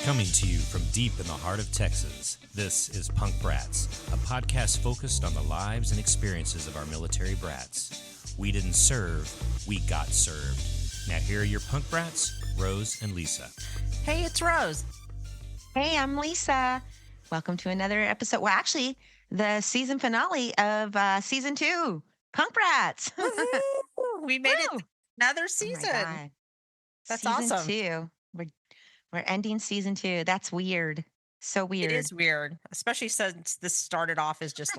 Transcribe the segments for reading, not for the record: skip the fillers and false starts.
Coming to you from deep in the heart of Texas, this is Punk Brats, a podcast focused on the lives and experiences of our military brats. We didn't serve, we got served. Now here are your Punk Brats, Rose and Lisa. Hey, it's Rose. Hey, I'm Lisa. Welcome to another episode. Well, actually, the season finale of season 2, Punk Brats. Woo-hoo! We made Woo! it another Oh my season. God. That's Season awesome. 2. We're ending season 2. That's weird. So weird. It is weird, especially since this started off as just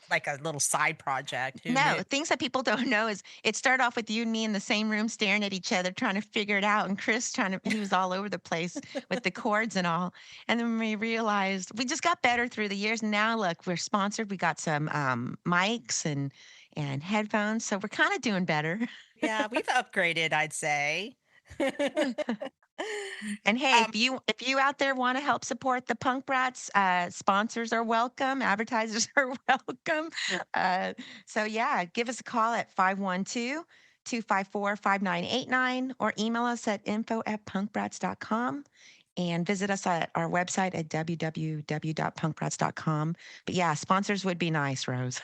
like a little side project. Who No, knew? things that people don't know is it started off with you and me in the same room staring at each other, trying to figure it out. And Chris he was all over the place with the chords and all. And then we realized we just got better through the years. And now look, we're sponsored. We got some mics and headphones. So we're kind of doing better. Yeah, we've upgraded, I'd say. And hey, um, if you out there want to help support the Punk Brats, sponsors are welcome, advertisers are welcome. So yeah, give us a call at 512-254-5989 or email us at info@punkbrats.com and visit us at our website at www.punkbrats.com. But yeah, sponsors would be nice, Rose.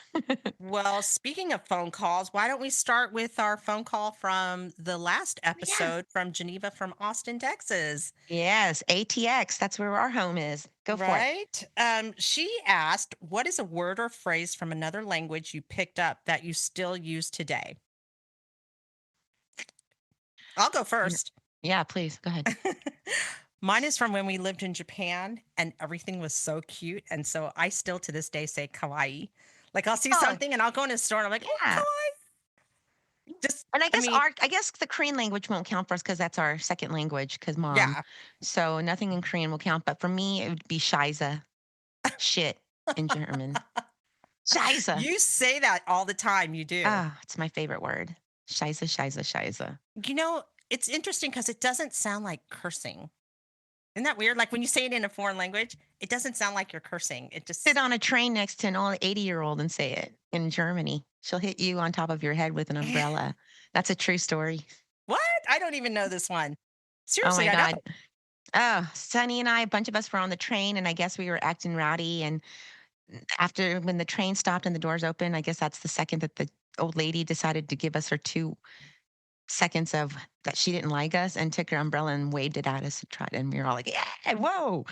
well, speaking of phone calls, why don't we start with our phone call from the last Yeah. episode from Geneva, from Austin, Texas? Yes, ATX, that's where our home is. Go for it. Right? She asked, what is a word or phrase from another language you picked up that you still use today? I'll go first. Yeah, please, go ahead. Mine is from when we lived in Japan and everything was so cute. And so I still to this day say kawaii. Like I'll see Oh, something and I'll go in a store and I'm like, oh, yeah. kawaii. Just, And I mean, I guess the Korean language won't count for us because that's our second language, because mom. yeah. So nothing in Korean will count. But for me, it would be Scheiße, shit in German. Scheiße. You say that all the time. You do. Ah, it's my favorite word. Scheiße, Scheiße, Scheiße. You know, it's interesting because it doesn't sound like cursing. Isn't that weird? Like when you say it in a foreign language, it doesn't sound like you're cursing. It just, Sit on a train next to an old 80-year-old and say it in Germany. She'll hit you on top of your head with an umbrella. That's a true story. what? I don't even know this one. Oh Seriously, my I God. don't. Oh, Sonny and I, a bunch of us were on the train, and I guess we were acting rowdy. And after when the train stopped and the doors opened, I guess that's the second that the old lady decided to give us her 2 seconds of that she didn't like us and took her umbrella and waved it at us and tried. And we were all like, yeah, whoa.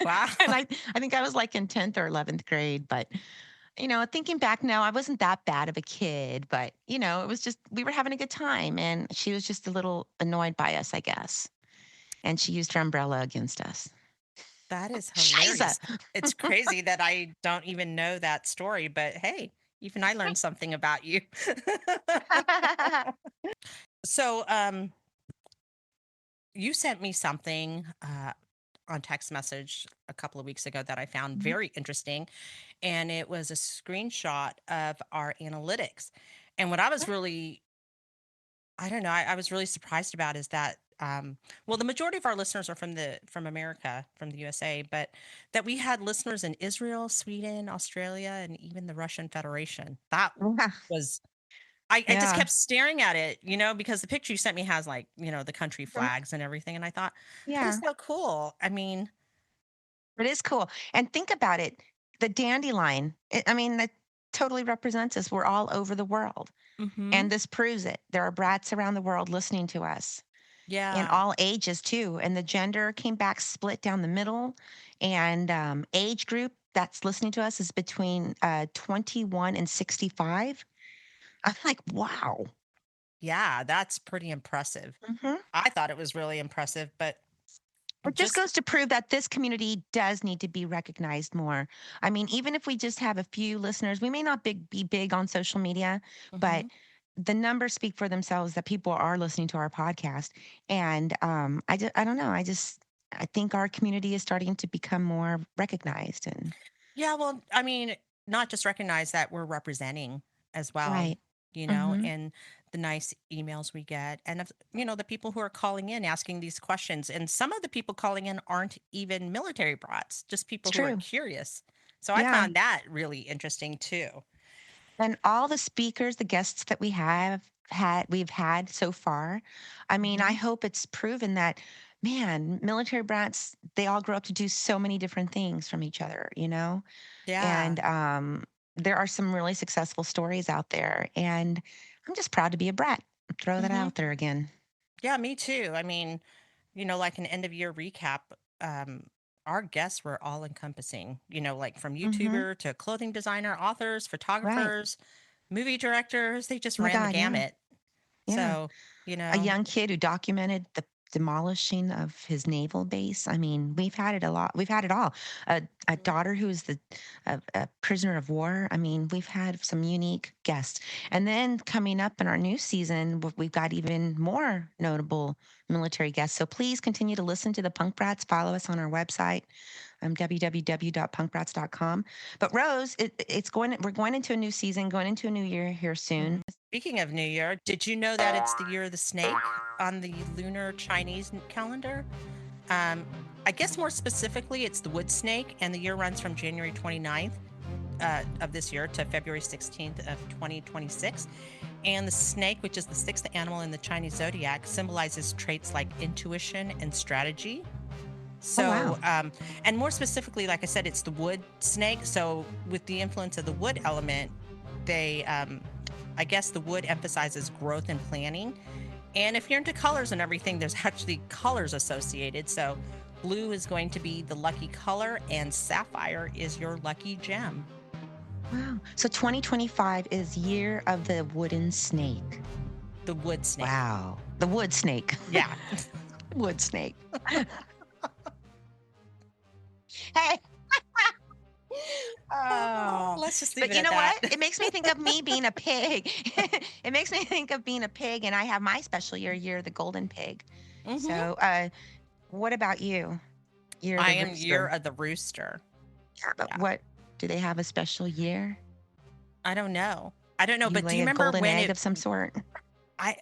Wow. And I think I was like in 10th or 11th grade. But, thinking back now, I wasn't that bad of a kid. But, it was just, we were having a good time. And she was just a little annoyed by us, I guess. And she used her umbrella against us. That is Scheiße. hilarious. It's crazy that I don't even know that story, but hey, even I learned something about you. So, you sent me something on text message a couple of weeks ago that I found very interesting, and it was a screenshot of our analytics. And what I was really, I don't know, I was really surprised about is that, well, the majority of our listeners are from America, from the USA, but that we had listeners in Israel, Sweden, Australia, and even the Russian Federation. That was I just Yeah. kept staring at it, because the picture you sent me has like, the country flags and everything. And I thought, that is Yeah. so cool. I mean, It is cool. And think about it. The dandelion, that totally represents us. We're all over the world. hmm And this proves it. There are brats around the world listening to us in yeah, all ages, too. And the gender came back split down the middle. And age group that's listening to us is between 21 and 65. I'm like, wow. yeah, that's pretty impressive. hmm I thought it was really impressive, but It just just, goes to prove that this community does need to be recognized more. I mean, even if we just have a few listeners, we may not be big on social media, but mhm. the numbers speak for themselves that people are listening to our podcast. And I don't know. I think our community is starting to become more recognized. And Yeah, well, I mean, not just recognize that we're representing as well. right. Mm-hmm. and the nice emails we get. And, the people who are calling in asking these questions. And some of the people calling in aren't even military brats, just It's people who are true. curious. So I Yeah. found that really interesting too. And all the speakers, the guests that we've had so far, I mean, I Hmm. hope it's proven that, man, military brats, they all grow up to do so many different things from each other, you know? Yeah. And there are some really successful stories out there. And I'm just proud to be a brat. Throw that Hmm. out there again. Yeah, me too. I mean, like an end of year recap, um, our guests were all encompassing, like from Mm-hmm. YouTuber to clothing designer, authors, Right. photographers, movie directors. They just Oh my ran the God. Yeah. gamut. Yeah. So, you A know, young kid who documented the demolishing of his naval base. I mean, we've had it a lot. We've had it all. A daughter who is a prisoner of war. I mean, we've had some unique guests. And then coming up in our new season, we've got even more notable military guests. So please continue to listen to the Punk Brats. Follow us on our website, www.punkbrats.com. But Rose, we're going into a new season, going into a new year here soon. mhm. Speaking of New Year, did you know that it's the year of the snake on the lunar Chinese calendar? Um, I guess more specifically, it's the wood snake, and the year runs from January 29th of this year to February 16th of 2026. And the snake, which is the sixth animal in the Chinese zodiac, symbolizes traits like intuition and strategy. Oh, wow. So, and more specifically, like I said, it's the wood snake. So, with the influence of the wood element, I guess the wood emphasizes growth and planning. And if you're into colors and everything, there's actually colors associated. So, blue is going to be the lucky color, and sapphire is your lucky gem. Wow. So 2025 is year of the wooden snake. The wood snake. Wow. The wood snake. Yeah. Wood snake. Hey. Oh, Let's just leave but it you at know that. what? It makes me think of me being a pig. It makes me think of being a pig, and I have my special year, the golden pig. Hmm. So, what about you? You're I the am year rooster. of the rooster. Yeah, but Yeah. what do they have a special year? I don't know. I don't know. You But do lay you a remember golden when egg it of some sort?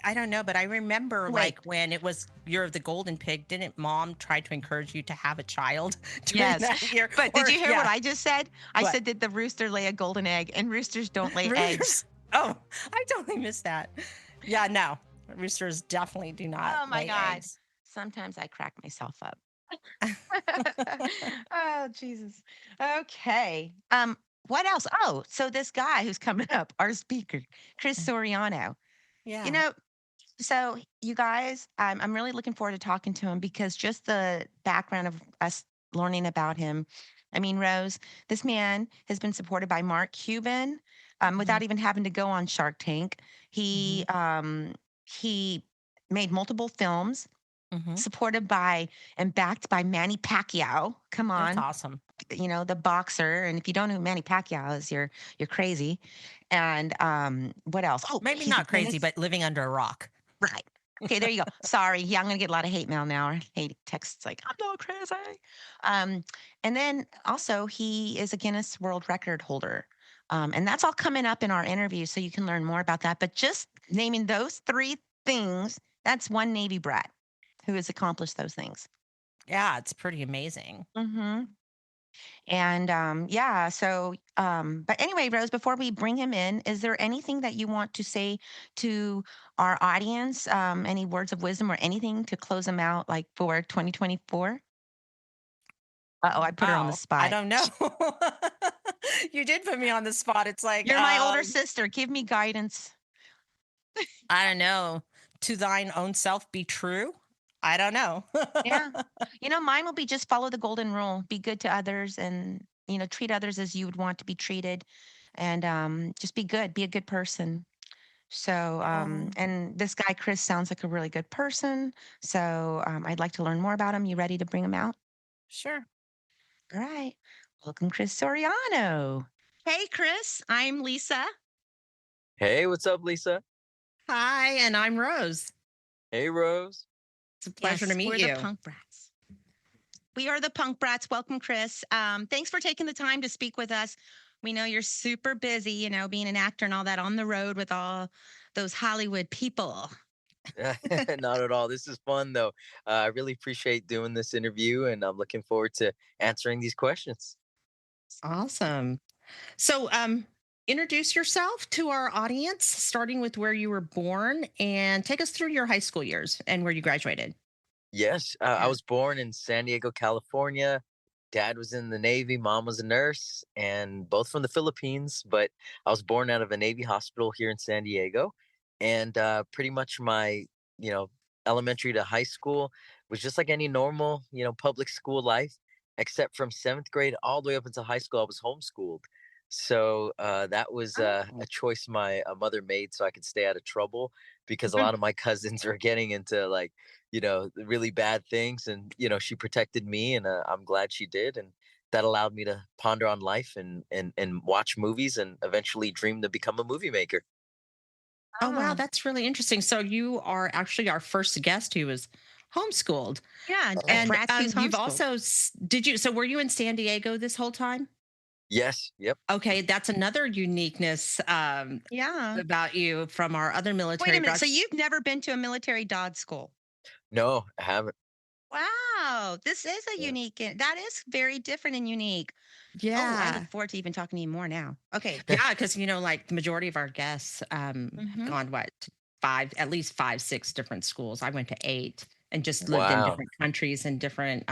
I don't know, but I remember Wait, like when it was Year of the Golden Pig, didn't mom try to encourage you to have a child during yes. that year? But did Or you hear what yeah, I just said? I what? said, did the rooster lay a golden egg? And roosters don't lay eggs. Roosters? Oh, I totally missed that. Yeah, no. Roosters definitely do not Oh my lay God. eggs. Sometimes I crack myself up. Oh, Jesus. Okay. What else? Oh, so this guy who's coming up, our speaker, Chris Soriano. You Yeah. know, so you guys, I'm really looking forward to talking to him because just the background of us learning about him. I mean, Rose, this man has been supported by Mark Cuban Hmm. without even having to go on Shark Tank. Hmm. He made multiple films Hmm. supported by and backed by Manny Pacquiao. Come That's on, awesome. the boxer. And if you don't know who Manny Pacquiao is, you're crazy. And what else? Oh, Maybe he's not an crazy, but living under a rock. right. Okay, there you go. Sorry, yeah, I'm gonna get a lot of hate mail now or hate texts like I'm not crazy. Um, and then also he is a Guinness World Record holder. And that's all coming up in our interview, so you can learn more about that. But just naming those three things, that's one Navy brat who has accomplished those things. Yeah, it's pretty amazing. Hmm. And yeah, so, but anyway, Rose, before we bring him in, is there anything that you want to say to our audience? Any words of wisdom or anything to close them out, like for 2024? Uh-oh, I put her on the Wow. I spot. don't know. You did put me on the spot. It's like, You're my older sister. Give me guidance. I don't know. To thine own self be true. I don't know. Yeah. Mine will be just follow the golden rule. Be good to others and, treat others as you would want to be treated. And just be good. Be a good person. So, Yeah, and this guy, Chris, sounds like a really good person. So, I'd like to learn more about him. You ready to bring him out? sure. All right. Welcome, Chris Soriano. Hey, Chris. I'm Lisa. Hey, what's up, Lisa? Hi, and I'm Rose. Hey, Rose. It's a pleasure to meet we're you. the Punk Brats. We are the Punk Brats. Welcome, Chris. Thanks for taking the time to speak with us. We know you're super busy, being an actor and all that on the road with all those Hollywood people. Not at all. This is fun though. I really appreciate doing this interview, and I'm looking forward to answering these questions. Awesome. So, introduce yourself to our audience, starting with where you were born, and take us through your high school years and where you graduated. Yes, I Yeah. was born in San Diego, California. Dad was in the Navy, mom was a nurse, and both from the Philippines. But I was born out of a Navy hospital here in San Diego, and pretty much my, you know, elementary to high school was just like any normal, public school life, except from seventh grade all the way up until high school, I was homeschooled. So that was a Oh. choice my mother made so I could stay out of trouble because a Mhm. lot of my cousins were getting into like the really bad things, and she protected me, and I'm glad she did, and that allowed me to ponder on life and watch movies and eventually dream to become a movie maker. Oh, wow, Oh, that's really interesting. So, you are actually our first guest who was homeschooled. yeah. At Oh, Brat's who's You've homeschooled. also, did you, so were you in San Diego this whole time? yes, yep. Okay, that's another uniqueness Yeah. about you from our other Wait a military minute. So brats. you've never been to a military dog school? No, I haven't. Wow, this is a Yeah. unique. That is very different and unique. Oh, I look Yeah. forward to even talking to you more now. Okay. Yeah, because like the majority of our guests have Hmm. gone what five, at least five, six different schools. I went to eight and just lived in Wow. different countries and different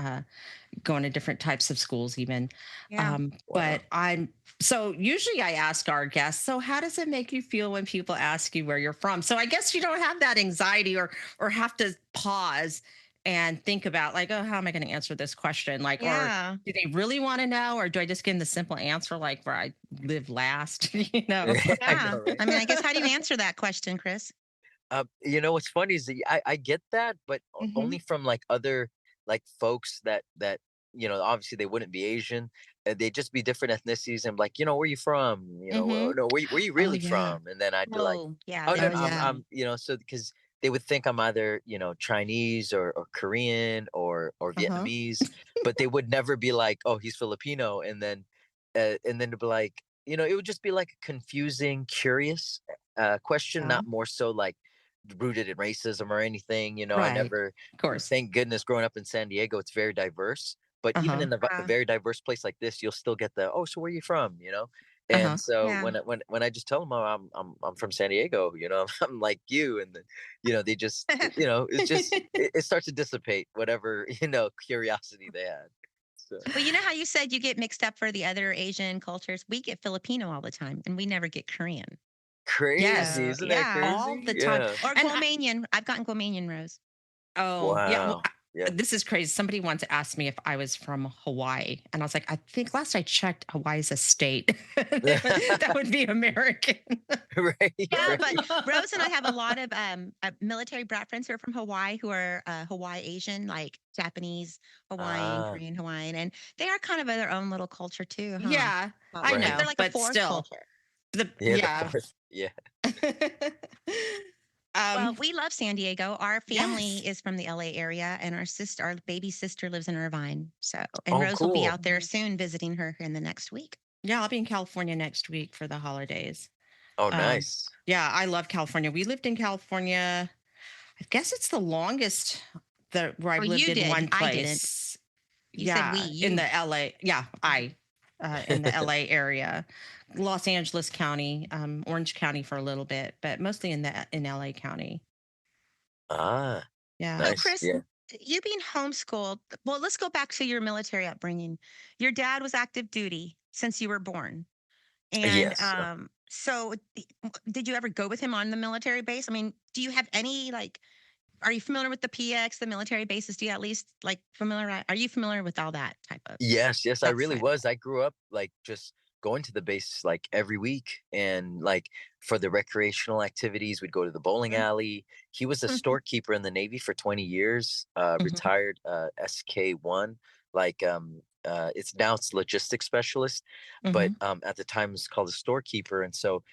going to different types of schools even. Yeah. But Wow. I'm so usually I ask our guests, so how does it make you feel when people ask you where you're from? So I guess you don't have that anxiety or have to pause and think about like, oh, how am I going to answer this question? Like, or Yeah. do they really want to know, or do I just give them the simple answer like where I live last? you know? I Yeah. know, right? I mean, I guess how do you answer that question, Chris? What's funny is that I get that, but only Hmm. from like other like folks that obviously they wouldn't be Asian. They'd just be different ethnicities. And like, where you from? Hmm. No, where you Oh really yeah. from? And then I'd be like, Oh, yeah. oh They no, Oh no, always yeah. assume. so because they would think I'm either Chinese or Korean or Uh-huh. Vietnamese, but they would never be like, oh, he's Filipino, and then to be like, it would just be like a confusing, curious question, Yeah. not more so like rooted in racism or anything. I Right. never, Of course. thank goodness, growing up in San Diego, it's very diverse. But even Uh-huh. in a Yeah. very diverse place like this, you'll still get the, oh, so where are you from? And Uh-huh. so Yeah. when I just tell them, oh, I'm from San Diego, I'm like you, and then they just it's just it starts to dissipate whatever curiosity they had. So Well, you know how you said you get mixed up for the other Asian cultures? We get Filipino all the time and we never get Korean. crazy, Yes. So, isn't that yeah. All the crazy? time. Yeah. Or And Guamanian. I've gotten Guamanian Rose. oh, yeah. Well, Wow. Yeah. this is crazy. Somebody once asked me if I was from Hawaii, and I was like, I think last I checked, Hawaii's a state. That would be American. Right. Yeah, but Right. Rose and I have a lot of military brat friends who are from Hawaii who are Hawaii Asian, like Japanese, Hawaiian, Ah. Korean, Hawaiian, and they are kind of their own little culture too, huh? Yeah, I Like Right. they're know, like a but fourth still, culture. the Yeah. The yeah. fourth. Yeah. Well, um, we love San Diego. Our family yes. is from the LA area, and our baby sister lives in Irvine. So, and Oh, Rose will be cool. out there soon visiting her in the next week. Yeah, I'll be in California next week for the holidays. Oh, Um, nice. yeah, I love California. We lived in California. I guess it's the longest that where I've Well, lived you in did. one I didn't. place. You said we. Yeah, in You. the LA. Yeah, I in the LA area, Los Angeles County, Orange County for a little bit, but mostly in LA County. Ah, Yeah. So, nice. Chris, Yeah. you being homeschooled, well, let's go back to your military upbringing. Your dad was active duty since you were born. And Yes. so, did you ever go with him on the military base? I mean, do you have any, like, are you familiar with the PX, the military bases? Do you at least, like, are you familiar with all that type of Yes, yes, I that really side of was. I grew up like just going to the base like every week, and like for the recreational activities, we'd go to the bowling it? alley. He was a Mhm. storekeeper in the Navy for 20 years, Hmm. retired SK1. Like it's logistics specialist, but Hmm. at the time it was called a storekeeper. And so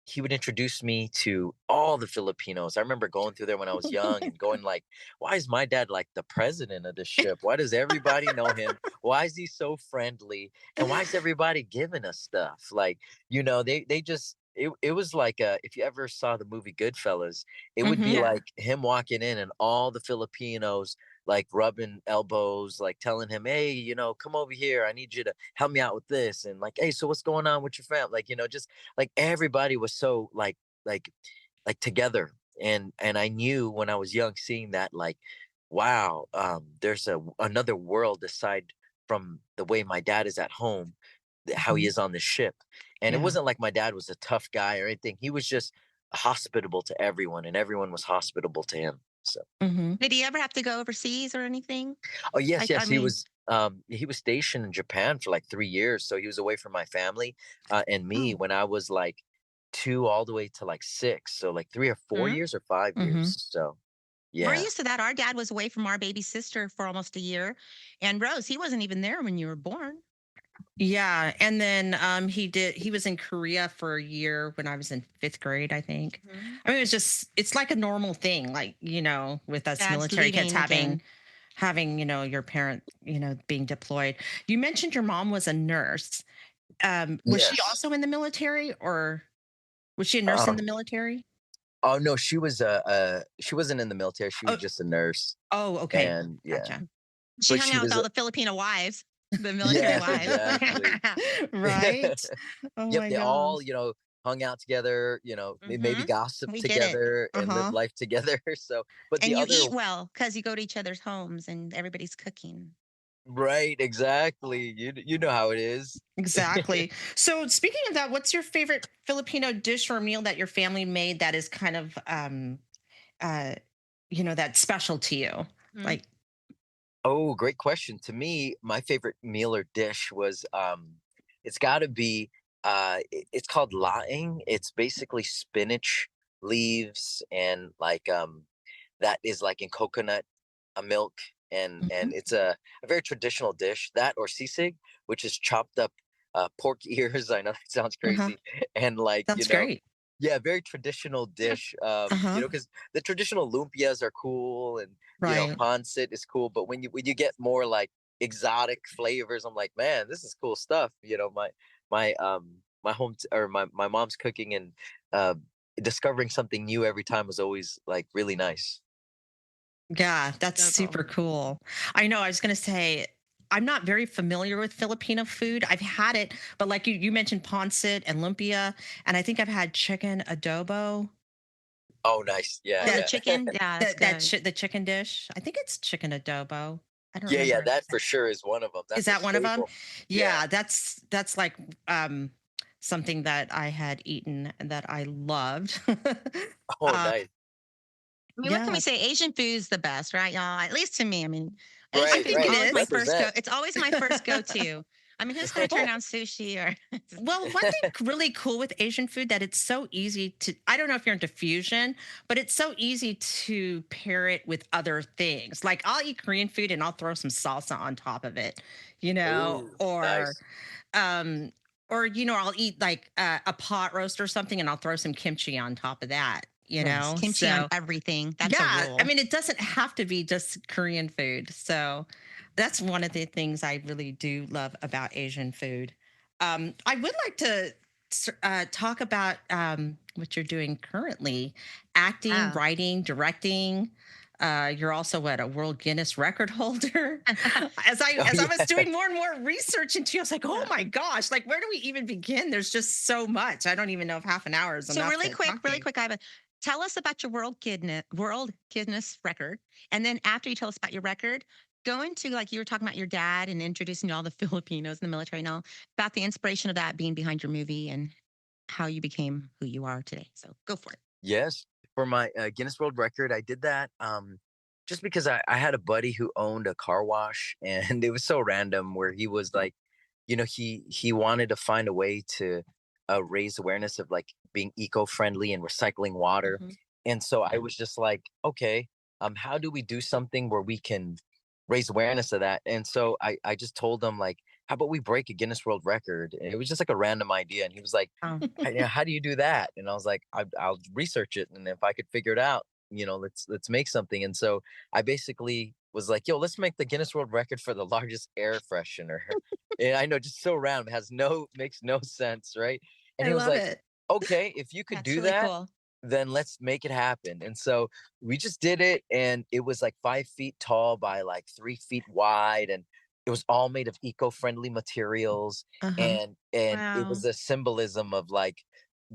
he would introduce me to all the Filipinos. I remember going through there when I was young and going like, why is my dad like the president of the ship? Why does everybody know him? Why is he so friendly? And why is everybody giving us stuff? Like, they just it was like if you ever saw the movie Goodfellas, it would be Hmm. Yeah. like him walking in and all the Filipinos like rubbing elbows, like telling him, hey, come over here. I need you to help me out with this. And like, hey, so what's going on with your family? Like, just like everybody was so like together. And I knew when I was young seeing that, like, wow, there's another world aside from the way my dad is at home, how he Hmm. is on the ship. And it Yeah. wasn't like my dad was a tough guy or anything. He was just hospitable to everyone, and everyone was hospitable to him. So Hmm. Did he ever have to go overseas or anything? oh yes, Like, I yes, mean, he was stationed in Japan for like 3 years. So he was away from my family and me oh, when I was like 2 all the way to like 6. So like 3 or 4 years or 5 years. Hmm. So we're yeah. used to that. Our dad was away from our baby sister for almost a year. And Rose, he wasn't even there when you were born. Yeah, and then he was in Korea for a year when I was in 5th grade, I think. Mhm. I mean, it's like a normal thing, like, with us Dad's military kids leaving again. having, your parent, being deployed. You mentioned your mom was a nurse. Was she Yes. also in the military, or was she a nurse in Uh, the military? oh no, she wasn't in the military. She was Oh, just a nurse. oh, okay. And yeah, Gotcha. She but hung she out with was all the Filipino wives, the military yes, wives. exactly. Right. Oh Yep, my they all, gosh. hung out together, maybe Hmm. gossiped We did it. together and lived Uh-huh. life together. So, but And the you other eat well because you go to each other's homes and everybody's cooking. right, exactly. You know how it is. Exactly. So speaking of that, what's your favorite Filipino dish or meal that your family made that is kind of uh that's special to you? Mhm. Like, Oh, great question. To me, my favorite meal or dish was it's got to be it's called laing. It's basically spinach leaves and like that is like in coconut milk, and mhm, it's a very traditional dish, that or sisig, which is chopped up pork ears. I know that sounds uh-huh. crazy. And like, That's great. yeah, very traditional dish. Uh-huh. Because the traditional lumpias are cool, and Right. pancit is cool, but when you get more like exotic flavors, I'm like, man, this is cool stuff. My home or my mom's cooking and uh discovering something new every time was always like really nice. Yeah, that's So cool. super cool. I know, I was going to say I'm not very familiar with Filipino food. I've had it, but like you mentioned pancit and lumpia, and I think I've had chicken adobo. Oh, nice. Yeah, Oh, the yeah. chicken? Yeah, that's good. The chicken dish. I think it's chicken adobo. I don't Yeah, yeah, remember that for exactly. sure is one of them. Is That's a that one of them? staple. Yeah. Yeah, that's like um something that I had eaten and that I loved. Oh, uh nice. I mean, what can we yeah, say? Asian food's the best, right, y'all? At least to me. I mean, I Asian Right, food's think it right. always my is. first go. Represent. It's always my first go-to. I mean, who's going to turn Well, down sushi or? well, one thing really cool with Asian food that it's so easy to, I don't know if you're into fusion, but it's so easy to pair it with other things. Like I'll eat Korean food and I'll throw some salsa on top of it, Ooh, or nice. um I'll eat like a pot roast or something and I'll throw some kimchi on top of that, Yes, kimchi on so everything. That's a yeah, I rule. mean, it doesn't have to be just Korean food. So that's one of the things I really do love about Asian food. I would like to talk about what you're doing currently: acting, Wow. writing, directing. You're also what, a World Guinness record holder. Oh As I was yeah. doing more and more research into you, I was like, oh Yeah. my gosh, like where do we even begin? There's just so much. I don't even know if half an hour is So enough to talk to really you. quick, Ivan, tell us about your World Guinness record, and then after you tell us about your record, go into like you were talking about your dad and introducing all the Filipinos in the military and all about the inspiration of that being behind your movie and how you became who you are today. So go for it. Yes. For my Guinness World Record, I did that just because I had a buddy who owned a car wash, and it was so random where he was like, he wanted to find a way to raise awareness of like being eco-friendly and recycling water. Hmm. And so I was just like, okay, how do we do something where we can raise awareness of that? And so I just told him like, how about we break a Guinness World Record? And it was just like a random idea. And he was like, Oh, How do you do that?" And I was like, I'll research it. And if I could figure it out, let's make something." And so I basically was like, "Yo, let's make the Guinness World Record for the largest air freshener." And I know, just so random, makes no sense, right? And I he was love like, it. "Okay, if you could That's do really that, cool. then let's make it happen." And so we just did it, and it was like 5 feet tall by like 3 feet wide, and it was all made of eco-friendly materials, Uh-huh. and it Wow. was a symbolism of like,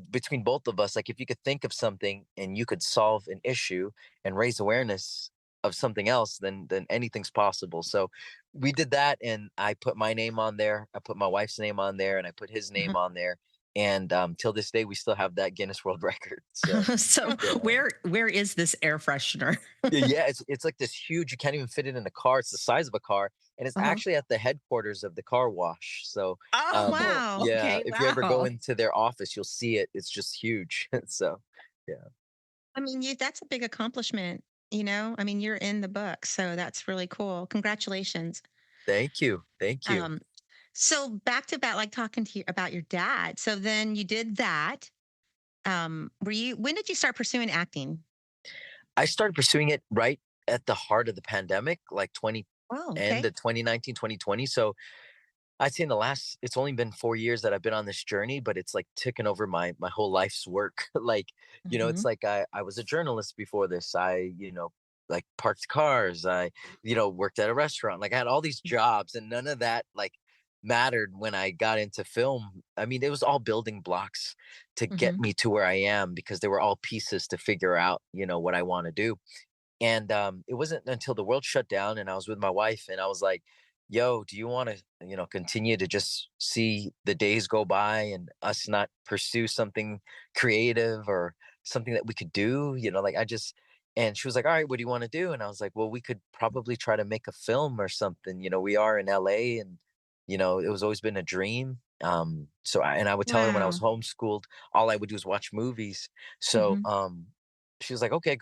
between both of us, like if you could think of something and you could solve an issue and raise awareness of something else, then anything's possible. So we did that, and I put my name on there, I put my wife's name on there, and I put his Uh-huh. name on there. And till this day we still have that Guinness World Record. So So yeah. where is this air freshener? Yeah, it's like this huge, you can't even fit it in a car. It's the size of a car, and it's Uh-huh. actually at the headquarters of the car wash. So, Oh, um, wow. yeah, Okay, if you ever go wow. into their office, you'll see it. It's just huge. So, yeah. I mean, that's a big accomplishment, you know? I mean, you're in the book, so that's really cool. Congratulations. Thank you. Thank you. Um, so back to about like talking to you about your dad. So then you did that. When did you start pursuing acting? I started pursuing it right at the heart of the pandemic, like 20 Oh, end okay. of 2019, 2020. So I'd say in the last, it's only been 4 years that I've been on this journey, but it's like taken over my whole life's work. Like, it's Hmm. like I was a journalist before this. Like parked cars. I, worked at a restaurant. Like I had all these jobs, and none of that like mattered when I got into film. I mean, it was all building blocks to get Hmm. me to where I am, because they were all pieces to figure out, what I want to do. And it wasn't until the world shut down and I was with my wife, and I was like, "Yo, do you want to, continue to just see the days go by and us not pursue something creative or something that we could do?" Like I just, and she was like, "All right, what do you want to do?" And I was like, "Well, we could probably try to make a film or something. We are in LA, and it was always been a dream." And I would tell her when I was Wow. homeschooled, all I would do is watch movies. So Hmm. she was like, "Okay,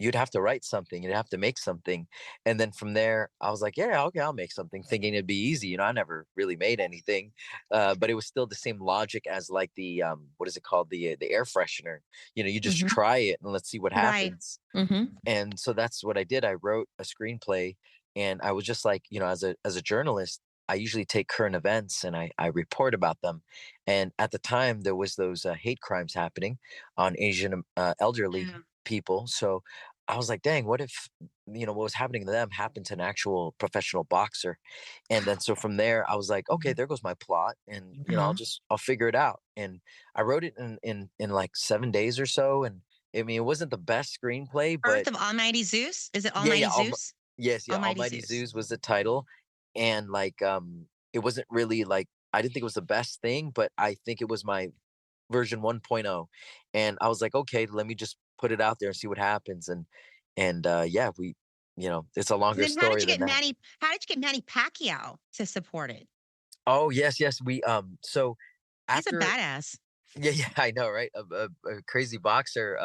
you'd have to write something, you'd have to make something." And then from there, I was like, "Yeah, okay, I'll make something," thinking it'd be easy. I never really made anything, but it was still the same logic as like the what is it called, the air freshener. You just Hmm. try it and let's see what Right. happens. Hmm. And so that's what I did. I wrote a screenplay, and I was just like, as a journalist, I usually take current events and I report about them. And at the time, there was those hate crimes happening on Asian elderly Yeah. people. So I was like, dang, what if what was happening to them happened to an actual professional boxer? And then so from there, I was like, okay, there goes my plot, and Uh-huh. I'll figure it out. And I wrote it in like 7 days or so, and I mean, it wasn't the best screenplay, Birth but of Almighty Zeus? Is it yeah, yeah. Almighty Zeus? Yes, yeah. Almighty Almighty Zeus. Zoos was the title, and like, it wasn't really like, I didn't think it was the best thing, but I think it was my version 1.0, and I was like, okay, let me just put it out there and see what happens, and yeah, it's a And longer then story than that. How did you get Manny Pacquiao to support it? Oh yes, yes. So He's a after, badass. yeah, yeah, I know, right? A crazy boxer.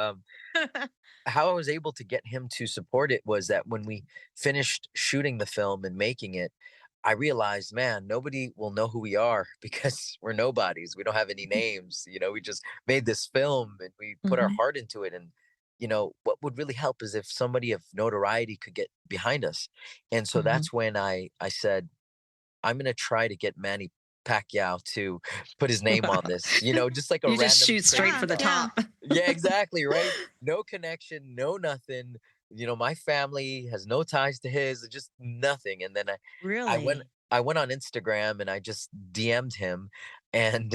How I was able to get him to support it was that when we finished shooting the film and making it, I realized, man, nobody will know who we are because we're nobodies. We don't have any names. We just made this film and we put our Hmm. heart into it. And, what would really help is if somebody of notoriety could get behind us. And so Hmm. that's when I said, I'm going to try to get Manny Pacquiao to put his name on this, just like a You just random shoot straight crazy for Yeah, the box. yeah. top. Yeah, exactly, right? No connection, no nothing. My family has no ties to his, just nothing. And then I went Really? I went on Instagram and I just DM'd him, and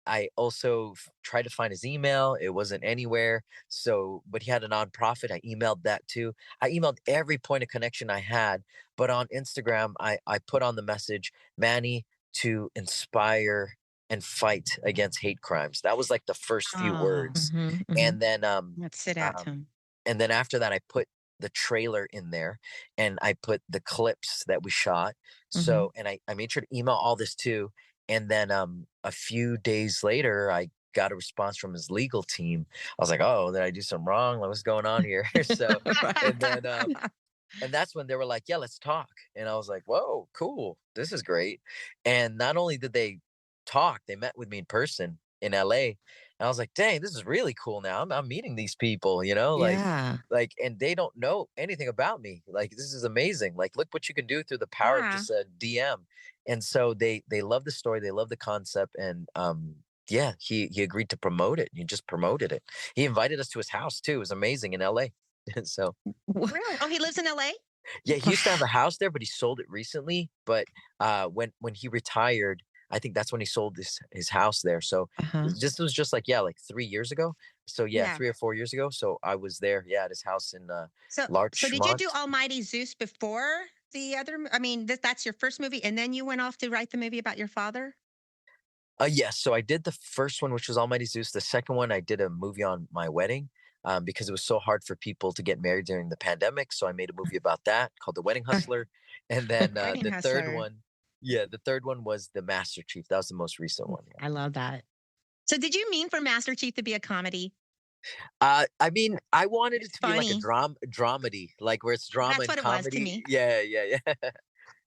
I also tried to find his email. It wasn't anywhere. So, but he had a nonprofit. I emailed that too. I emailed every point of connection I had, but on Instagram, I put on the message, Manny, to inspire and fight against hate crimes. That was like the first few Oh, words. hmm. And then Let's sit out to um him. and then after that I put the trailer in there, and I put the clips that we shot. Hmm. So, and I made sure to email all this too. And then a few days later I got a response from his legal team. I was like, "Oh, did I do something wrong? Like, what's going on here?" So, and then And that's when they were like, yeah, let's talk. And I was like, whoa, cool. This is great. And not only did they talk, they met with me in person in LA. And I was like, dang, this is really cool now. I'm meeting these people, Yeah. and they don't know anything about me. Like, this is amazing. Like, look what you can do through the power of Yeah. just a DM. And so they love the story, they love the concept. And yeah, he agreed to promote it. He just promoted it. He invited us to his house too. It was amazing in LA. And so Really? Oh, he lives in LA? yeah, he used to have a house there, but he sold it recently. But when he retired, I think that's when he sold his house there. So Uh-huh. this was just like, yeah, like 3 years ago. So yeah, Yeah. 3 or 4 years ago. So I was there, yeah, at his house in So did you do Larchmont. Almighty Zeus before the other? I mean, that's your first movie, and then you went off to write the movie about your father. Yes, so I did the first one, which was Almighty Zeus. The second one, I did a movie on my wedding, because it was so hard for people to get married during the pandemic. So I made a movie about that called The Wedding Hustler. And then Wedding the third Hustler. one, yeah, the third one was The Master Chief. That was the most recent one. Yeah. I love that. So did you mean for Master Chief to be a comedy? I mean, I wanted it It's to be like a funny. dramedy, like where it's drama That's and what it was to comedy. me. Yeah, yeah, yeah.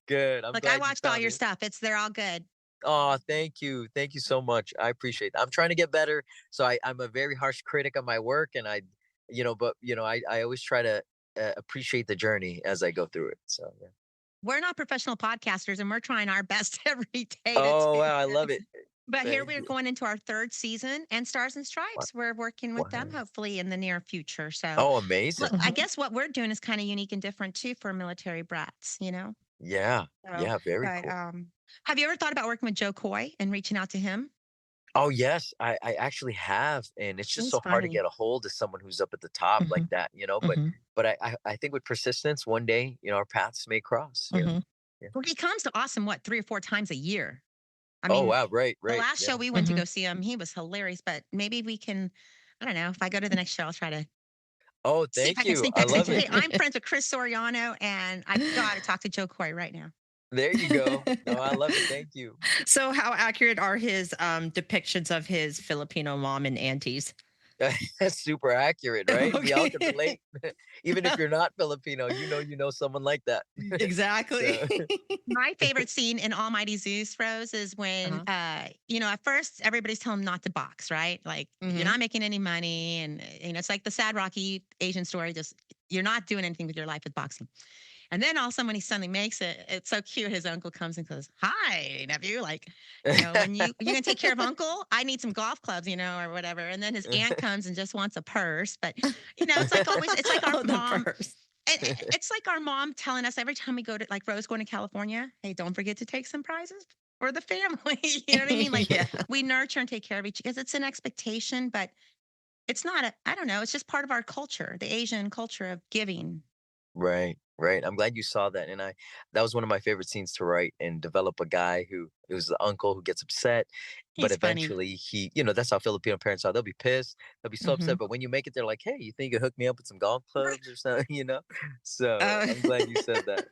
Good. I'm Like I glad you watched all found your it. stuff. They're all good. Oh, thank you. Thank you so much. I appreciate that. I'm trying to get better. So I'm a very harsh critic of my work, and I always try to appreciate the journey as I go through it. So yeah. We're not professional podcasters, and we're trying our best every day to Oh do wow, I love this. it. But here Thank we're you. going into our third season, and Stars and Wow. Stripes. We're working with them Wow. hopefully in the near future. So, Oh, well, amazing. I guess what we're doing is kind of unique and different too for military brats, you know. Yeah. So, Yeah. Very but cool. have you ever thought about working with Joe Coy and reaching out to him? Oh yes, I actually have, and it's just He's so hard to funny. get a hold of someone who's up at the top like Mhm. that. But Mhm. but I think with persistence, one day, our paths may cross. Mhm. Yeah. Well, he comes to Austin what 3 or 4 times a year. I Oh mean, wow, right, the right, last show yeah. we went to Mhm. go see him, he was hilarious. But maybe we can. I don't know. If I go to the next show, I'll try to Oh, see if I thank can you. sneak I backstage. love Hey, it. I'm friends with Chris Soriano, and I've got to talk to Joe Coy right now. There you go. No, I love it. Thank you. So, how accurate are his depictions of his Filipino mom and aunties? That's super accurate, right? We all can Okay. relate. Even if you're not Filipino, you know someone like that. Exactly. So, My favorite scene in Almighty Zeus, Rose, is when, Uh-huh. at first everybody's telling him not to box, right? Like, you're Mhm. not making any money. And, it's like the sad, rocky Asian story. Just, you're not doing anything with your life with boxing. And then all of a sudden, when he suddenly makes it, it's so cute. His uncle comes and goes, "Hi, nephew. Like, when you gonna take care of uncle, I need some golf clubs, or whatever." And then his aunt comes and just wants a purse. But it's like always, it's like our Oh, the mom. purse. It's like our mom telling us every time we go to, like, Rose going to California, "Hey, don't forget to take some prizes for the family." You know what I mean? Like, Yeah. we nurture and take care of each, because it's an expectation, but it's not I don't know. It's just part of our culture, the Asian culture of giving. Right, right. I'm glad you saw that. And that was one of my favorite scenes to write and develop a guy who it was the uncle who gets upset, but He's funny. eventually that's how Filipino parents are. They'll be pissed, they'll be so upset. Mhm. But when you make it, they're like, hey, you think you could hook me up with some golf Right. clubs or something? So Oh. I'm glad you said that.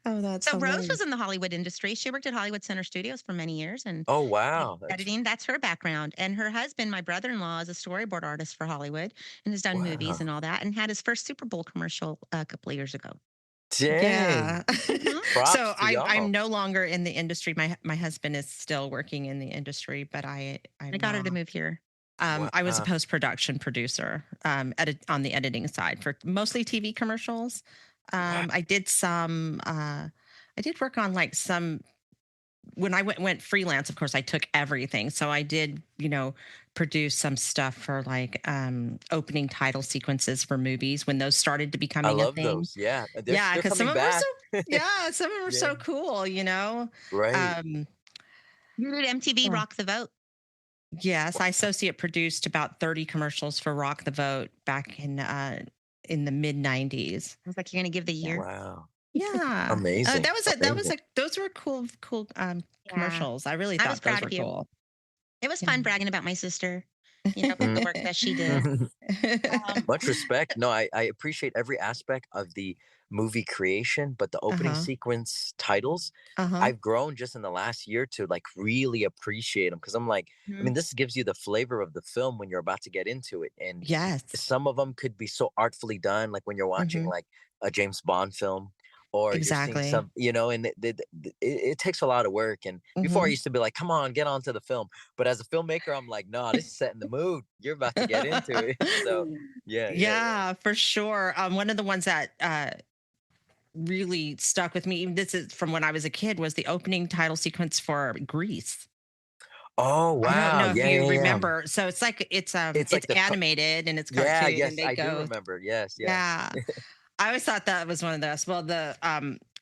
Oh, that's So Rose was hilarious. in the Hollywood industry. She worked at Hollywood Center Studios for many years and Oh wow. editing. That's her background. And her husband, my brother-in-law, is a storyboard artist for Hollywood and has done movies and Wow. all that, and had his first Super Bowl commercial a couple of years ago. Dang. Yeah. Mhm. So Props to I'm y'all. no longer in the industry. My husband is still working in the industry, but I I'm got her to not. move here. I was a Wow. post-production producer, on the editing side for mostly TV commercials. Wow. I did work on like some when I went freelance. Of course, I took everything. So I did, produce some stuff for like opening title sequences for movies when those started to I becoming a love thing. those. Yeah. They're Yeah, they're because some coming of them were so back. yeah, some of them were Yeah. so cool. Right. Um, You did MTV yeah. Rock the Vote. Yes, I associate produced about 30 commercials for Rock the Vote back in the mid 90s. I was like, "You're gonna give the Yeah. year." Wow. Yeah. Amazing. That was Amazing. a those were cool Yeah. commercials. I really I was thought those proud were of you. cool. It was Yeah. fun bragging about my sister. for the work that she did. Um, Much respect. No, I appreciate every aspect of the movie creation, but the opening Uh-huh. sequence titles, Uh-huh. I've grown just in the last year to like really appreciate them because I'm like, I mhm, mean, this gives you the flavor of the film when you're about to get into it. And Yes. some of them could be so artfully done, like when you're watching Hmm. like a James Bond film. Or you're seeing Exactly. some, and it takes a lot of work. And before I Hmm. used to be like, come on, get on to the film. But as a filmmaker, I'm like, no, this is setting the mood. You're about to get into it. So yeah, yeah, yeah. Yeah, for sure. One of the ones that really stuck with me, even this is from when I was a kid, was the opening title sequence for Grease. Oh, I don't wow. know if Yeah, you yeah, yeah. remember. So it's like It's it's like the animated and it's yeah, cartoon and yes, they I do go, remember. Yes, yes. yeah. I always thought that was one of those. Well,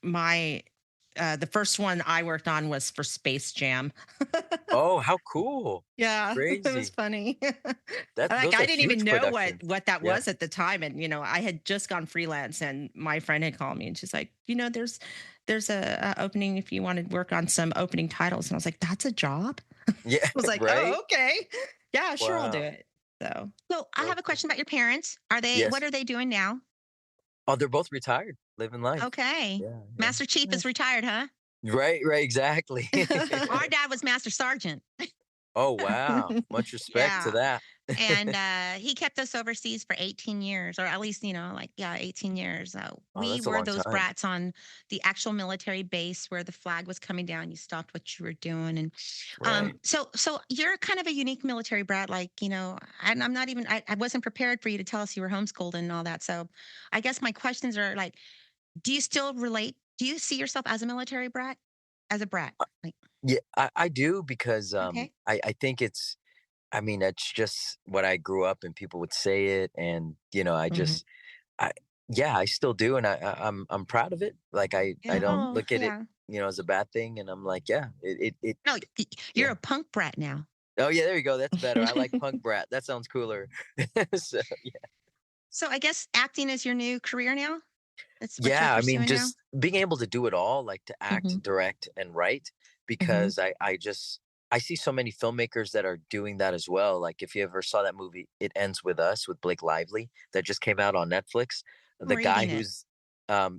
my the first one I worked on was for Space Jam. Oh, how cool. Yeah, it was Crazy. funny. That Like those are I didn't even huge know productions. what that Yeah. was at the time, and I had just gone freelance, and my friend had called me, and she's like, there's a opening if you want to work on some opening titles, and I was like, that's a job. I Yeah, was like, right? oh, okay, yeah, sure, I'll do Wow. it. So so I So have a cool. question about your parents. What Yes. are they doing now? Oh, they're both retired, living life. Okay. Yeah, yeah. Master Chief is nice. retired, huh? Right, right, exactly. Our dad was Master Sergeant. Oh, wow. Much respect to Yeah. that. And he kept us overseas for 18 years, or at least, like, yeah, 18 years. Oh, We that's a were long those time. brats on the actual military base where the flag was coming down. You stopped what you were doing. And Right. so you're kind of a unique military brat. Like, and I'm not even, I wasn't prepared for you to tell us you were homeschooled and all that. So I guess my questions are like, do you still relate? Do you see yourself as a military brat? As a brat? Like, Yeah, I do because okay. I think I mean, it's just what I grew up and people would say it. And, I Mhm. just, I, yeah, I still do. And I'm proud of it. Like, I Yeah. don't Oh, look at it, yeah. as a bad thing. And I'm like, yeah, No, yeah. you're a punk brat now. Oh, yeah, there you go. That's better. I like punk brat. That sounds cooler. So, So I guess acting is your new career now? That's what you're yeah, I mean, pursuing now? just being able to do it all, like to act, Mhm. direct, and write, Mhm. because I see so many filmmakers that are doing that as well. Like if you ever saw that movie, It Ends With Us with Blake Lively that just came out on Netflix, I'm the guy reading it. who's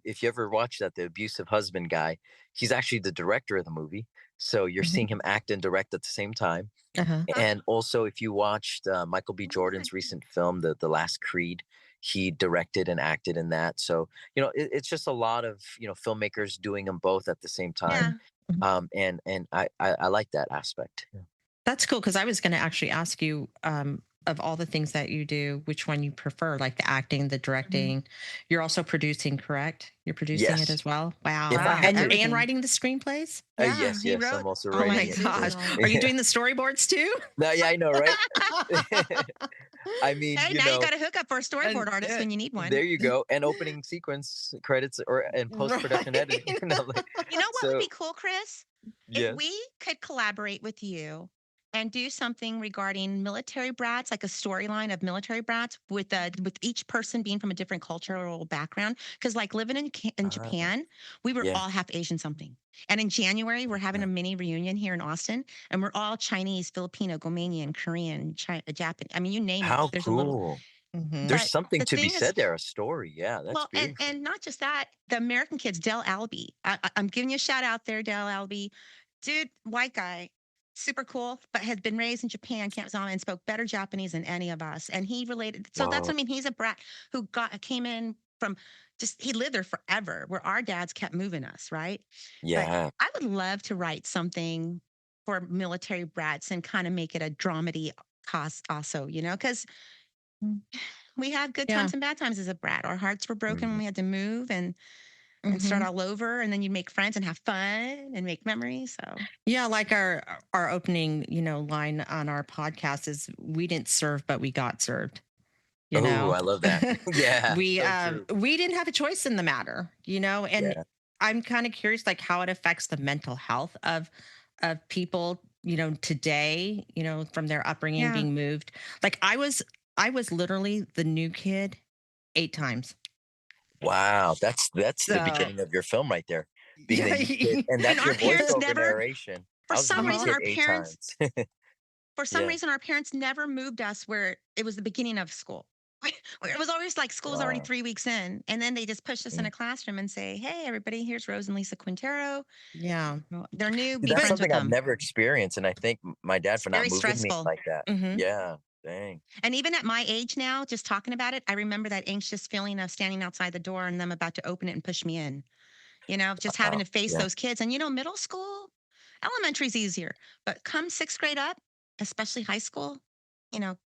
if you ever watch that, the abusive husband guy, he's actually the director of the movie. So you're Mhm. seeing him act and direct at the same time. Uh-huh. Huh? And also, if you watched Michael B. Oh, Jordan's recent film, The Last Creed, he directed and acted in that. So it's just a lot of filmmakers doing them both at the same time. yeah. Mhm. And I like that aspect. Yeah. That's cool because I was going to actually ask you, of all the things that you do, which one you prefer, like the acting, the Mhm. directing. You're also producing, correct? You're producing it Yes, as well. Wow. if I Wow, had to, And everything. writing the screenplays. Yeah, yes, he yes, wrote I'm also Oh all my my writing it. movies. gosh. All. Are you doing the storyboards too? No, yeah, I know, right? I mean, Hey, now you got to hook up for a storyboard And artist when you need one. there you go. And opening sequence credits or and post production right. editing. Like, You know what would so be cool, Chris? If yes. we could collaborate with you and do something regarding military brats, like a storyline of military brats with each person being from a different cultural background. Because like living in Uh, Japan, we were yeah. all half Asian something. And in January, we're having a mini reunion here in Austin, and we're all Chinese, Filipino, Gomanian, Korean, Japanese. I mean, you name it. How There's a little. cool. Hmm. There's But something the to be thing is, said there, a story. Yeah, that's well, and beautiful. and not just that, the American kids, Dell Albee. I'm giving you a shout out there, Dell Albee. Dude, white guy, super cool, but had been raised in Japan, Camp Zama, and spoke better Japanese than any of us. And he related. So that's Wow. what I mean. He's a brat who came in from just he lived there forever, where our dads kept moving us, right? But Yeah. I would love to write something for military brats and kind of make it a dramedy cost also, because we had good Yeah. times and bad times as a brat. Our hearts were broken when Mhm. we had to move and start Hmm. all over, and then you make friends and have fun and make memories. So Yeah, like our opening, line on our podcast is we didn't serve, but we got served. You Oh, know, I love that. Yeah, so true. we didn't have a choice in the matter. And Yeah. I'm kind of curious, like how it affects the mental health of people, today, from their upbringing yeah, being moved. Like I was literally the new kid 8 times. Wow, that's the So beginning of your film right there, being the yeah. new kid, and and that's our your parents voiceover never. narration. For I was the some new Uh-huh. reason, kid our 8 parents times. For some Yeah. reason, our parents never moved us where it was the beginning of school. Where it was always like school's already Wow. 3 weeks in, and then they just push us in Mm. a classroom and say, "Hey, everybody, here's Rose and Lisa Quintero. Yeah. They're new. See, Be that's friends with something I've them." never experienced, and I think my dad It's for not very moving me stressful. like that. Hmm. Yeah. Dang. And even at my age now, just talking about it, I remember that anxious feeling of standing outside the door and them about to open it and push me in. Just having Wow. to face Yeah. those kids. And middle school, elementary's easier, but come 6th grade up, especially high school,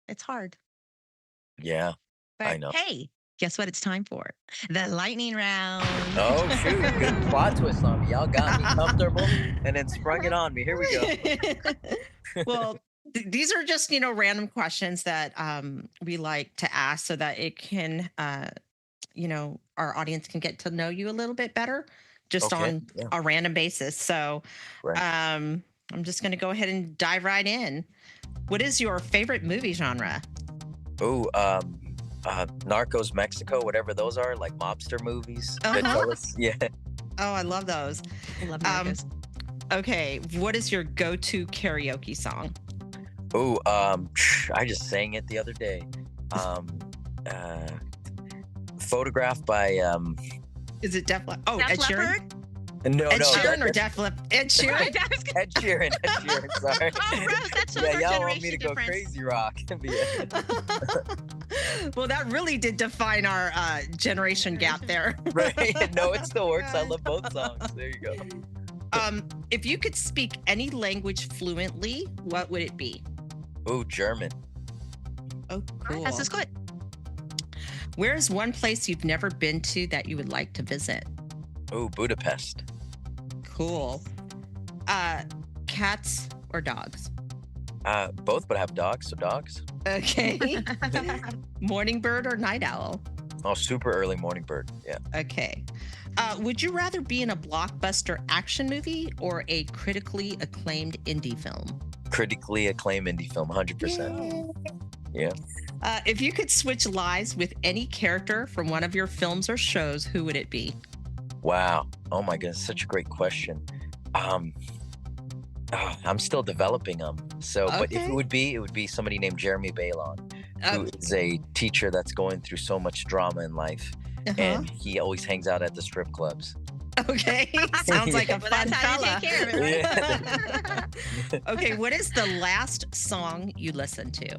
it's hard. Yeah. I But know. hey, guess what it's time for? The lightning round. Oh shoot! Good plot twist on me. Y'all got me comfortable, and then sprung it on me. Here we go. Well, these are just, random questions that we like to ask so that it can, our audience can get to know you a little bit better just Okay. on Yeah. a random basis. So Right. I'm just going to go ahead and dive right in. What is your favorite movie genre? Ooh. Narcos Mexico, whatever those are, like mobster movies. Uh-huh. Goodfellas. Yeah. Oh, I love those. I love Um, Narcos. Okay. What is your go-to karaoke song? Ooh. I just sang it the other day. Photographed by Is it Def Leppard? Oh, Def Ed Sheeran? Leppard? no, Ed no, Sheeran or that- Def Leppard? Ed Sheeran? Ed Sheeran. Ed Sheeran. Sorry. Oh, Rose, that shows Yeah, our y'all want me to generation go difference. crazy rock. But yeah. Well, that really did define our generation gap there. Right. No, it still works. I love both songs. There you go. If you could speak any language fluently, what would it be? Ooh, German. Oh, cool. Das ist gut. Where is one place you've never been to that you would like to visit? Ooh, Budapest. Cool. Cats or dogs? Both, but I have dogs, so dogs. Okay. Morning bird or night owl? Oh, super early morning bird. Yeah. Okay. Would you rather be in a blockbuster action movie or a critically acclaimed indie film? Critically acclaimed indie film, 100%. Yeah. If you could switch lives with any character from one of your films or shows, who would it be? Wow. Oh my goodness, such a great question. I'm still developing them. So, but if Okay. it would be somebody named Jeremy Balon, who Uh, is a teacher that's going through so much drama in life, uh-huh. and he always hangs out at the strip clubs. Okay. Sounds like a Well, fun that's how you fella. take care of it, right? Okay, what is the last song you listened to?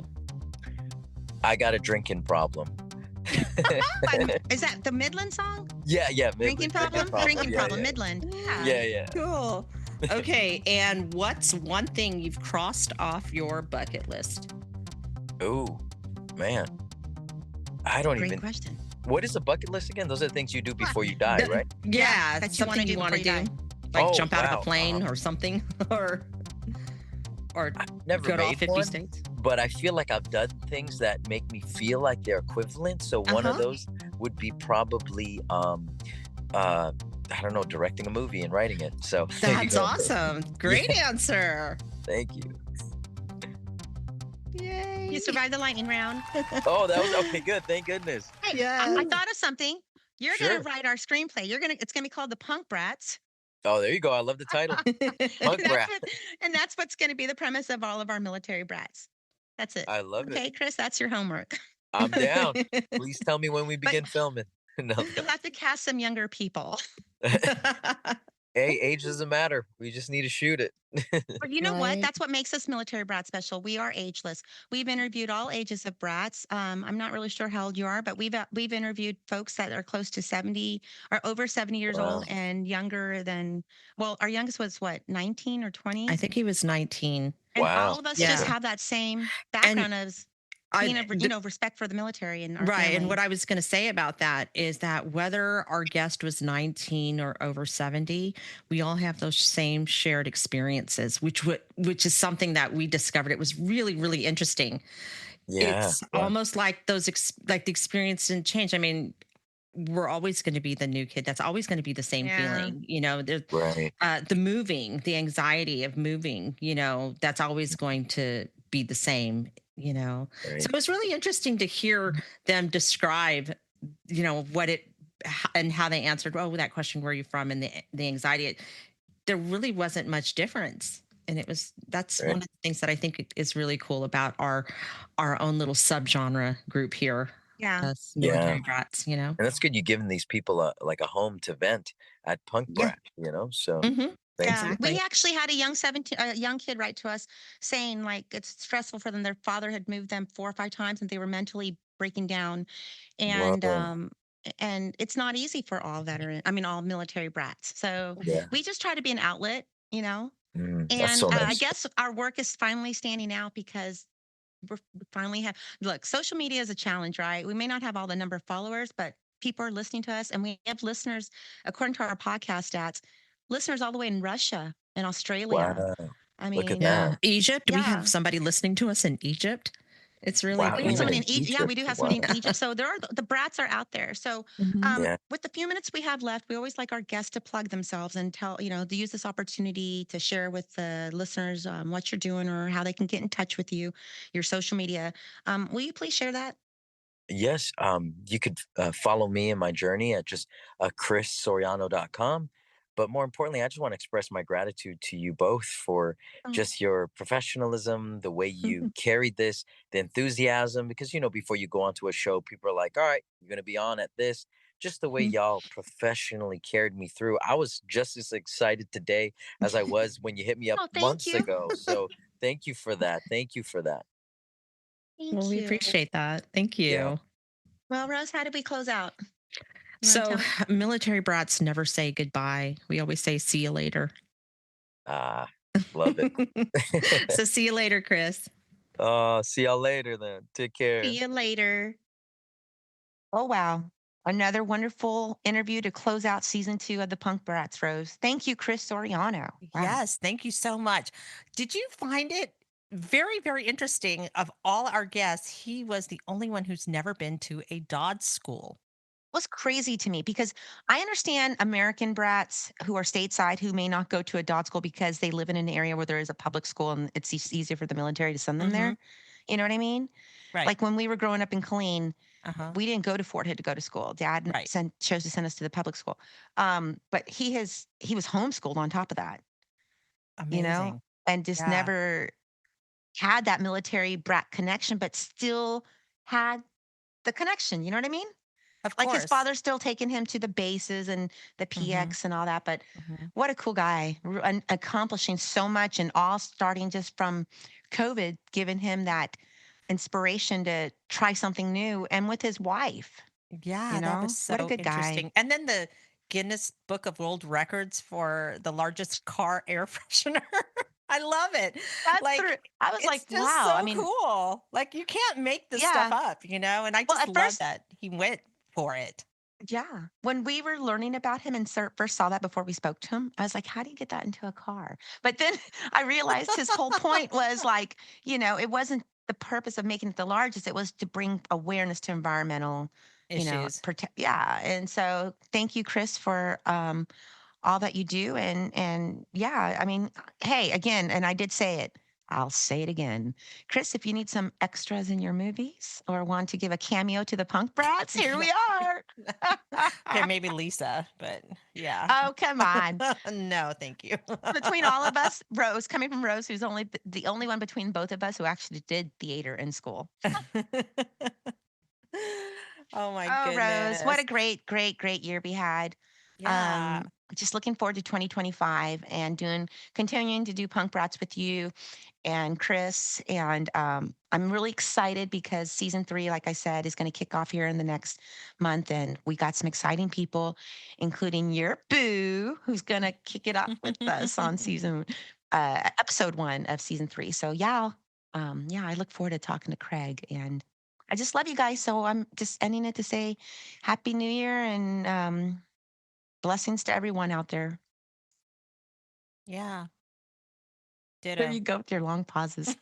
I got a drinking problem. Is that the Midland song? Yeah, Drinking problem? Drinking yeah, problem, yeah. Midland. Yeah. Cool. Okay, and what's one thing you've crossed off your bucket list? Ooh, man. I don't Great even. question. What is a bucket list again? Those are the things you do before you die, That- right? Yeah, that you wanna something do you want to before you do. die. Like Oh, jump out of wow. a plane or something, or Never go to all made 50 one, states. but I feel like I've done things that make me feel like they're equivalent. So one of Uh-huh. those would be probably I don't know, directing a movie and writing it. So there you That's go. awesome. Great answer. Thank you. Yay. You survived the lightning round. Oh, that was okay. Good. Thank goodness. Hey, Yeah. I thought of something. You're Sure. gonna write our screenplay. It's gonna be called The Punk Brats. Oh, there you go. I love the title. Punk And Brat. that's what's gonna be the premise of all of our military brats. That's it. I love Okay, it. Chris, that's your homework. I'm down. Please tell me when we begin filming. No. You'll have to cast some younger people. Hey, age doesn't matter. We just need to shoot it. But you know what? Right. That's what makes us military brat special. We are ageless. We've interviewed all ages of brats. I'm not really sure how old you are, but we've interviewed folks that are close to 70 or over 70 years Wow. old and younger than. Well, our youngest was what, 19 or 20? I think he was 19. And Wow. all of us Yeah. just have that same background of being respect for the military and our Right. And family. what I was going to say about that is that whether our guest was 19 or over 70, we all have those same shared experiences, which is something that we discovered. It was really, really interesting. Yeah. It's almost like like the experience didn't change. I mean, we're always going to be the new kid. That's always going to be the same Yeah. feeling. Right. The moving, the anxiety of moving, that's always going to be the same, Right. So it was really interesting to hear them describe, what it and how they answered, oh, that question, where are you from? And the anxiety, there really wasn't much difference. And that's Right. one of the things that I think is really cool about our own little subgenre group here, Yeah. us Yeah. military brats, you know. And that's good. You've given these people a home to vent at Punk Yeah. Brat, you know? So Hmm. thank Yeah, you. we Exactly. actually had a young kid write to us saying like it's stressful for them. Their father had moved them 4 or 5 times, and they were mentally breaking down. And Whoa. it's not easy for all all military brats. So Yeah. we just try to be an outlet, you know. That's And so I nice. guess our work is finally standing out because we finally have look. Social media is a challenge, right? We may not have all the number of followers, but people are listening to us, and we have listeners according to our podcast stats, listeners all the way in Russia and Australia. Wow. I Look at mean, that. Yeah. Egypt. We have yeah. somebody listening to us in Egypt. It's really Wow. We have Even someone cool. in in Egypt. Yeah, we Egypt. do have someone Wow. in Egypt. So there are the brats are out there. So Hmm. Yeah. with the few minutes we have left, we always like our guests to plug themselves and tell, to use this opportunity to share with the listeners what you're doing or how they can get in touch with you, your social media. Will you please share that? Yes, you could follow me in my journey at just chrissoriano.com. But more importantly, I just want to express my gratitude to you both for Oh, just your professionalism, the way you carried this, the enthusiasm. Because, before you go onto a show, people are like, all right, you're going to be on at this. Just the way mhm. y'all professionally carried me through. I was just as excited today as I was when you hit me up Oh, thank months you. ago. So thank you for that. Thank you for that. Well, Thank we you. appreciate that. Thank Yeah. you. Well, Rose, how did we close out? You want to So, tell? military brats never say goodbye. We always say, see you later. Ah, love it. So, see you later, Chris. See y'all later then. Take care. See you later. Oh, wow. Another wonderful interview to close out season 2 of the Punk Brats, Rose. Thank you, Chris Soriano. Wow. Yes, thank you so much. Did you find it very, very interesting? Of all our guests, he was the only one who's never been to a Dodd school. Was crazy to me because I understand American brats who are stateside who may not go to a dot school because they live in an area where there is a public school and it's easier for the military to send them Hmm. there. You know what I mean? Right. Like when we were growing up in Killeen, Uh huh. we didn't go to Fort Hood to go to school. Dad Right. chose to send us to the public school. But he was homeschooled on top of that, you know, Amazing. and just Yeah. never had that military brat connection, but still had the connection. You know what I mean? Of Like his course. father's still taking him to the bases and the Hmm. PX and all that. But Hmm. what a cool guy, accomplishing so much and all starting just from COVID, giving him that inspiration to try something new and with his wife. Yeah, that was What a so good guy. interesting. And then the Guinness Book of World Records for the largest car air freshener. I love it. That's Like, I was like, it's just wow. I so mean, cool. Like, you can't make this stuff yeah. up. And I Well, just at love first, that he went for it. yeah. When we were learning about him and first saw that before we spoke to him, I was like, how do you get that into a car? But then I realized his whole point was like, it wasn't the purpose of making it the largest, it was to bring awareness to environmental, Issues. protect. Yeah. And so thank you, Chris, for all that you do. And yeah, I mean, hey, again, and I did say it. I'll say it again. Chris, if you need some extras in your movies or want to give a cameo to the Punk Brats, here Yeah. we are. Okay, maybe Lisa, but yeah. Oh, come on. No, thank you. Between all of us, Rose, coming from Rose, who's only the only one between both of us who actually did theater in school. Oh my Oh, Rose, what a goodness. great, great, great year we had. Yeah. Just looking forward to 2025 and continuing to do Punk Brats with you and Chris. And I'm really excited because season 3, like I said, is going to kick off here in the next month. And we got some exciting people, including your boo, who's going to kick it off with us on episode 1 of season 3. So yeah, I look forward to talking to Craig and I just love you guys. So I'm just ending it to say Happy New Year and blessings to everyone out there. Yeah. There Ditto. you go with your long pauses.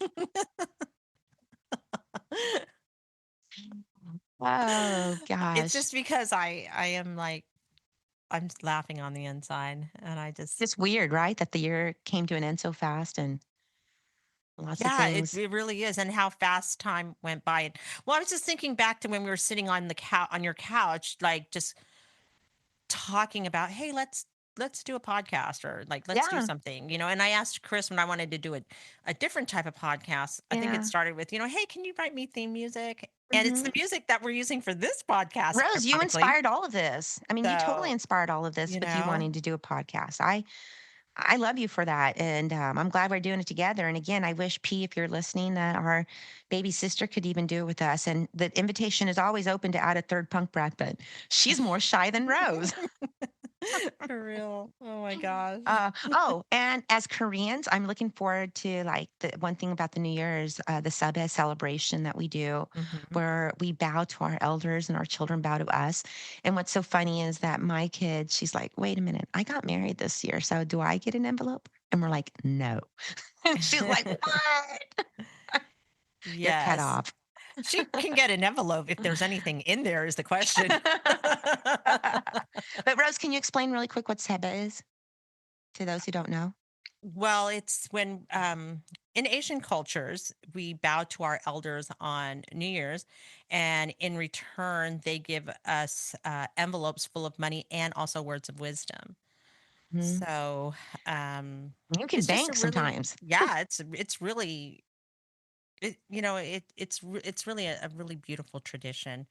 Oh It's gosh. just because I am like I'm laughing on the inside and I just Just weird, right? That the year came to an end so fast and lots of yeah, it, things. it really is. And how fast time went by. And well, I was just thinking back to when we were sitting on the couch on your couch, like just talking about, hey, let's let's do a podcast, or like let's do Yeah. something, and I asked Chris when I wanted to do a different type of podcast. I think it Yeah. started with, hey, can you write me theme music? And it's Hmm. the music that we're using for this podcast, Rose, you ironically. inspired all of this. I mean, you totally So, inspired all of this you with you know, wanting to do a podcast. I love you for that. And I'm glad we're doing it together. And again, I wish, P, if you're listening, that our baby sister could even do it with us. And the invitation is always open to add a third punk brat, but she's more shy than Rose. for real. Oh my gosh. And as Koreans, I'm looking forward to like the one thing about the New Year's, the Sabbath celebration that we do, Hmm. where we bow to our elders and our children bow to us. And what's so funny is that my kid, she's like, wait a minute, I got married this year. So do I get an envelope? And we're like, no. She's like, what? You're cut Yes. off. She can get an envelope if there's anything in there, is the question. But Rose, can you explain really quick what Seba is to those who don't know? Well, it's when in Asian cultures, we bow to our elders on New Year's, and in return, they give us envelopes full of money and also words of wisdom. Mhm. So You can it's just a bank really, sometimes. yeah, it's really, it's really a really beautiful tradition,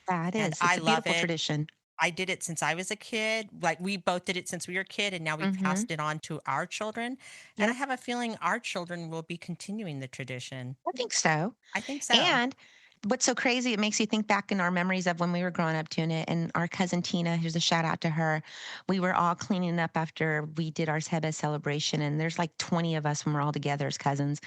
Yeah, it and is. I It's a love beautiful it. tradition. I did it since I was a kid. Like, we both did it since we were a kid, and now we Hmm. passed it on to our children. And I Yep. have a feeling our children will be continuing the tradition. I think so. I think so. And what's so crazy, it makes you think back in our memories of when we were growing up doing it. And our cousin Tina, here's a shout out to her. We were all cleaning up after we did our Sebe celebration. And there's like 20 of us when we're all together as cousins.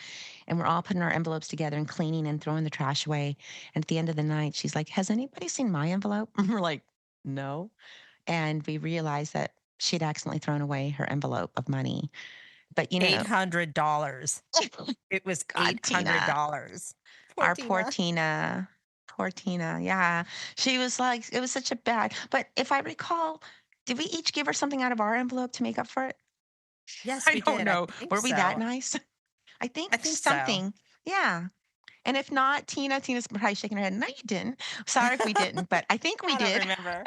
And we're all putting our envelopes together and cleaning and throwing the trash away. And at the end of the night, she's like, has anybody seen my envelope? And we're like, no. And we realized that she'd accidentally thrown away her envelope of money. But $800. It was God, Tina. $800. Poor Our poor Tina. Tina. Poor Tina. Yeah. She was like, it was such a bad. But if I recall, did we each give her something out of our envelope to make up for it? Yes, I we don't did. I know. think Were we that so. nice? I think I think so. something. Yeah. And if not, Tina's probably shaking her head. No, you didn't. Sorry if we didn't, but I think we I don't did. remember.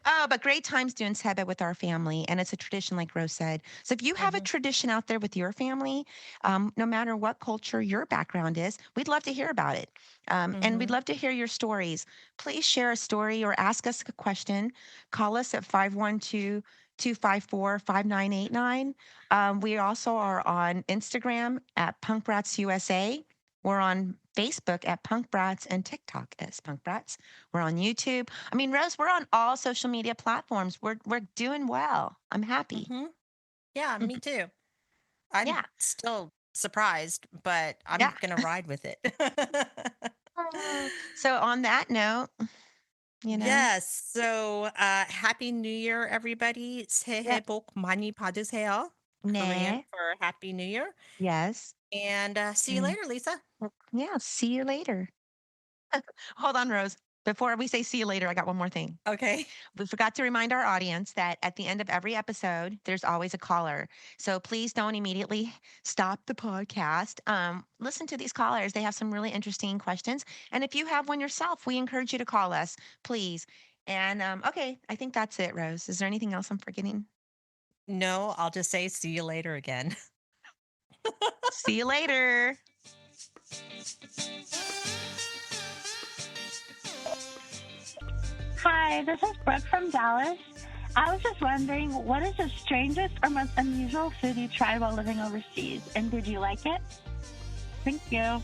Oh, but great times doing Sebe with our family. And it's a tradition, like Rose said. So if you have a Hmm. tradition out there with your family, no matter what culture your background is, we'd love to hear about it. And we'd Hmm. love to hear your stories. Please share a story or ask us a question. Call us at 512 254 5989. We also are on Instagram at Punk Brats USA. We're on Facebook at Punk Brats and TikTok as Punk Brats. We're on YouTube. I mean, Rose, we're on all social media platforms. We're doing well. I'm happy. Hmm. Yeah, me too. I'm Yeah. still surprised, but I'm Yeah. gonna ride with it. So on that note, you know, Yes. So, happy New Year, everybody. 새해 yep. 복 많이 받으세요. Korean Nah. for Happy New Year. Yes. And see you And later, Lisa. yeah, see you later. Hold on, Rose. Before we say see you later, I got one more thing. Okay. We forgot to remind our audience that at the end of every episode, there's always a caller. So please don't immediately stop the podcast. Listen to these callers. They have some really interesting questions. And if you have one yourself, we encourage you to call us, please. And okay, I think that's it, Rose. Is there anything else I'm forgetting? No, I'll just say see you later again. See you later. Hi, this is Brooke from Dallas. I was just wondering, what is the strangest or most unusual food you tried while living overseas, and did you like it? Thank you.